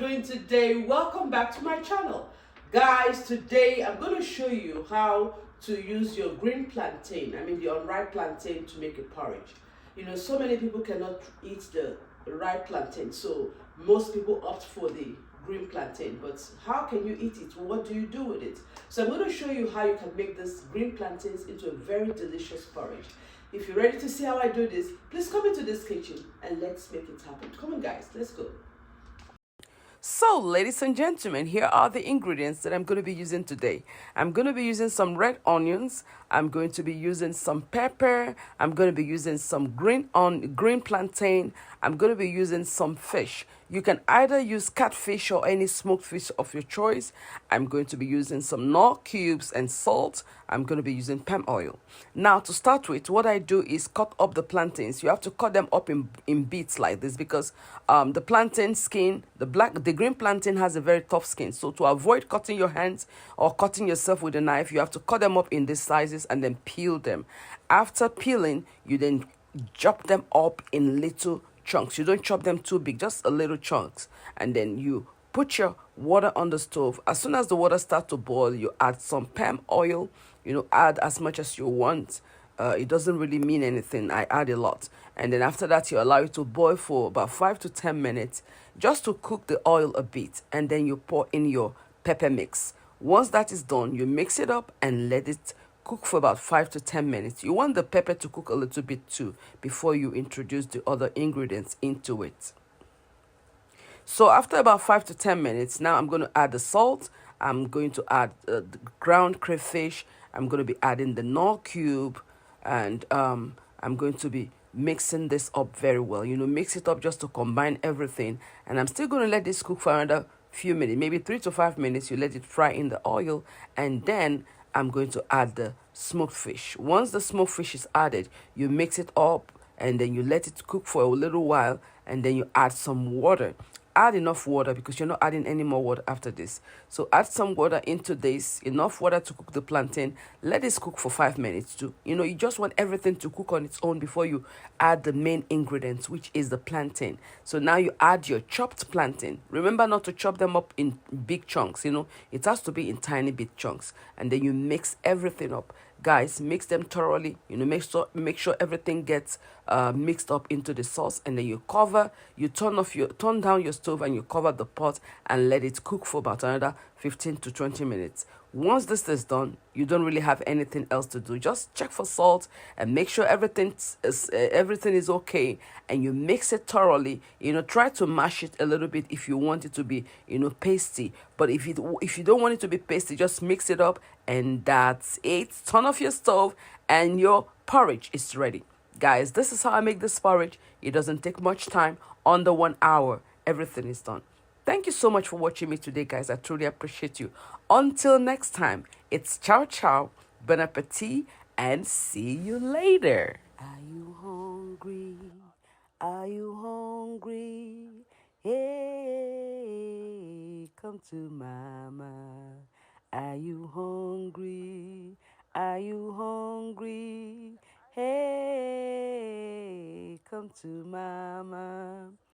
doing today? Welcome back to my channel. Guys, today I'm going to show you how to use your green plantain, the unripe plantain, to make a porridge. So many people cannot eat the ripe plantain, so most people opt for the green plantain. But how can you eat it? What do you do with it? So I'm going to show you how you can make this green plantains into a very delicious porridge. If you're ready to see how I do this, please come into this kitchen and let's make it happen. Come on guys, let's go. So, ladies and gentlemen, here are the ingredients that I'm going to be using today. I'm going to be using some red onions. I'm going to be using some pepper. I'm going to be using some green plantain. I'm going to be using some fish. You can either use catfish or any smoked fish of your choice. I'm going to be using some KNORR cubes and salt. I'm going to be using palm oil. Now, to start with, what I do is cut up the plantains. You have to cut them up in bits like this because the plantain skin, the green plantain has a very tough skin. So to avoid cutting your hands or cutting yourself with a knife, you have to cut them up in these sizes and then peel them. After peeling, you then chop them up in little chunks. You don't chop them too big, just a little chunks. And then you put your water on the stove. As soon as the water starts to boil, you add some palm oil. Add as much as you want. It doesn't really mean anything. I add a lot. And then after that, you allow it to boil for about 5 to 10 minutes just to cook the oil a bit. And then you pour in your pepper mix. Once that is done, you mix it up and let it cook for about 5 to 10 minutes. You want the pepper to cook a little bit too before you introduce the other ingredients into it. So after about 5 to 10 minutes, now I'm going to add the salt. I'm going to add the ground crayfish. I'm going to be adding the KNORR cube. And I'm going to be mixing this up very well. Mix it up just to combine everything. And I'm still going to let this cook for another few minutes, maybe 3 to 5 minutes. You let it fry in the oil. And then I'm going to add the smoked fish. Once the smoked fish is added, you mix it up and then you let it cook for a little while. And then you add some water. Add enough water because you're not adding any more water after this. So add some water into this, enough water to cook the plantain. Let this cook for 5 minutes too. You just want everything to cook on its own before you add the main ingredients, which is the plantain. So now you add your chopped plantain. Remember not to chop them up in big chunks. It has to be in tiny bit chunks. And then you mix everything up. Guys, mix them thoroughly. Make sure everything gets mixed up into the sauce, and then you cover. You turn down your stove and you cover the pot and let it cook for about another 15 to 20 minutes. Once this is done, you don't really have anything else to do. Just check for salt and make sure everything is okay, and you mix it thoroughly. Try to mash it a little bit if you want it to be pasty. But if you don't want it to be pasty, just mix it up, and that's it. Turn off your stove and your porridge is ready. Guys, this is how I make this porridge. It doesn't take much time. Under 1 hour, everything is done. Thank you so much for watching me today, guys. I truly appreciate you. Until next time, it's ciao ciao, bon appetit, and see you later. Are you hungry? Are you hungry? Hey, come to mama. Are you hungry? Are you hungry? Hey, come to mama.